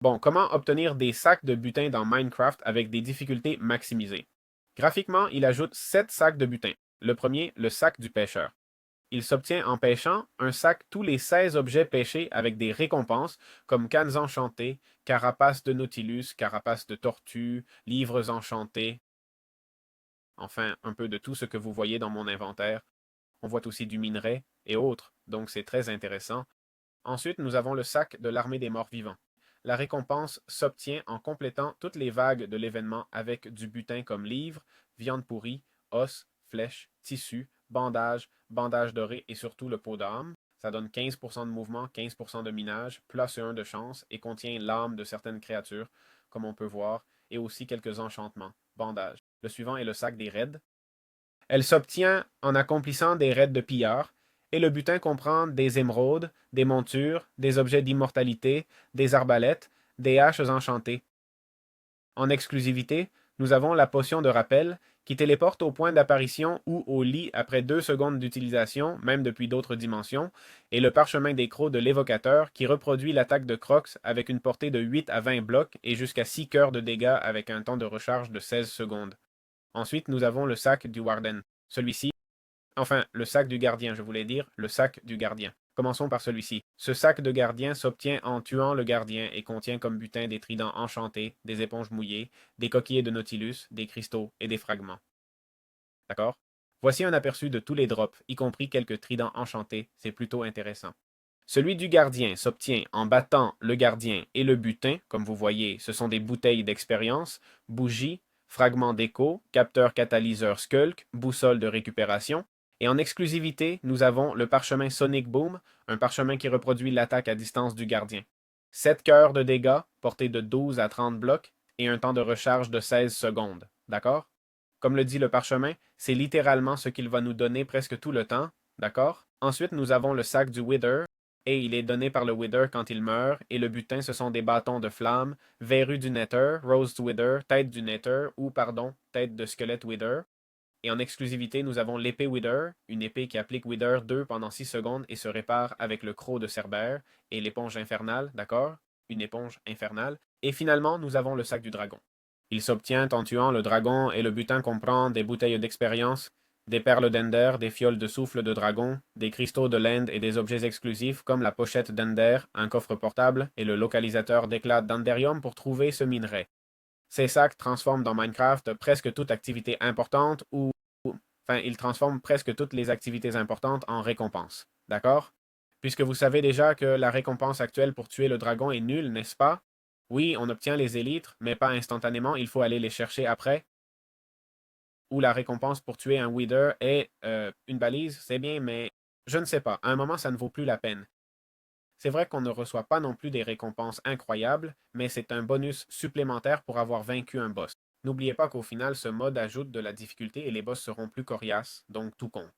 Bon, comment obtenir des sacs de butin dans Minecraft avec des difficultés maximisées? Graphiquement, il ajoute 7 sacs de butin. Le premier, le sac du pêcheur. Il s'obtient en pêchant un sac tous les 16 objets pêchés avec des récompenses comme cannes enchantées, carapaces de nautilus, carapaces de tortue, livres enchantés, enfin un peu de tout ce que vous voyez dans mon inventaire. On voit aussi du minerai et autres, donc c'est très intéressant. Ensuite, nous avons le sac de l'armée des morts vivants. La récompense s'obtient en complétant toutes les vagues de l'événement avec du butin comme livres, viande pourrie, os, flèches, tissus, bandages, bandages dorés et surtout le pot d'âme. Ça donne 15% de mouvement, 15% de minage, +1 de chance et contient l'âme de certaines créatures, comme on peut voir, et aussi quelques enchantements. Bandages. Le suivant est le sac des raids. Elle s'obtient en accomplissant des raids de pillards, et le butin comprend des émeraudes, des montures, des objets d'immortalité, des arbalètes, des haches enchantées. En exclusivité, nous avons la potion de rappel qui téléporte au point d'apparition ou au lit après 2 secondes d'utilisation, même depuis d'autres dimensions, et le parchemin des crocs de l'évocateur qui reproduit l'attaque de Crocs avec une portée de 8 à 20 blocs et jusqu'à 6 cœurs de dégâts avec un temps de recharge de 16 secondes. Ensuite, nous avons le sac du Warden. Celui-ci, enfin, le sac du gardien, je voulais dire, le sac du gardien. Commençons par celui-ci. Ce sac de gardien s'obtient en tuant le gardien et contient comme butin des tridents enchantés, des éponges mouillées, des coquillets de Nautilus, des cristaux et des fragments. D'accord? Voici un aperçu de tous les drops, y compris quelques tridents enchantés, c'est plutôt intéressant. Celui du gardien s'obtient en battant le gardien et le butin, comme vous voyez, ce sont des bouteilles d'expérience, bougies, fragments d'écho, capteur catalyseur Skulk, boussole de récupération. Et en exclusivité, nous avons le parchemin Sonic Boom, un parchemin qui reproduit l'attaque à distance du gardien. 7 cœurs de dégâts, portée de 12 à 30 blocs, et un temps de recharge de 16 secondes. D'accord? Comme le dit le parchemin, c'est littéralement ce qu'il va nous donner presque tout le temps. D'accord? Ensuite, nous avons le sac du Wither, et il est donné par le Wither quand il meurt, et le butin ce sont des bâtons de flamme, verrues du Nether, Rose Wither, tête du Nether, ou pardon, tête de squelette Wither. Et en exclusivité, nous avons l'épée Wither, une épée qui applique Wither 2 pendant 6 secondes et se répare avec le croc de Cerbère, et l'éponge infernale, d'accord? Une éponge infernale. Et finalement, nous avons le sac du dragon. Il s'obtient en tuant le dragon et le butin comprend des bouteilles d'expérience, des perles d'Ender, des fioles de souffle de dragon, des cristaux de l'End et des objets exclusifs comme la pochette d'Ender, un coffre portable et le localisateur d'éclat d'Enderium pour trouver ce minerai. Ces sacs transforment dans Minecraft presque toute activité importante ou, enfin, ils transforment presque toutes les activités importantes en récompenses. D'accord? Puisque vous savez déjà que la récompense actuelle pour tuer le dragon est nulle, n'est-ce pas? Oui, on obtient les élytres, mais pas instantanément, il faut aller les chercher après. Ou la récompense pour tuer un Wither est une balise, c'est bien, mais je ne sais pas. À un moment, ça ne vaut plus la peine. C'est vrai qu'on ne reçoit pas non plus des récompenses incroyables, mais c'est un bonus supplémentaire pour avoir vaincu un boss. N'oubliez pas qu'au final, ce mode ajoute de la difficulté et les boss seront plus coriaces, donc tout compte.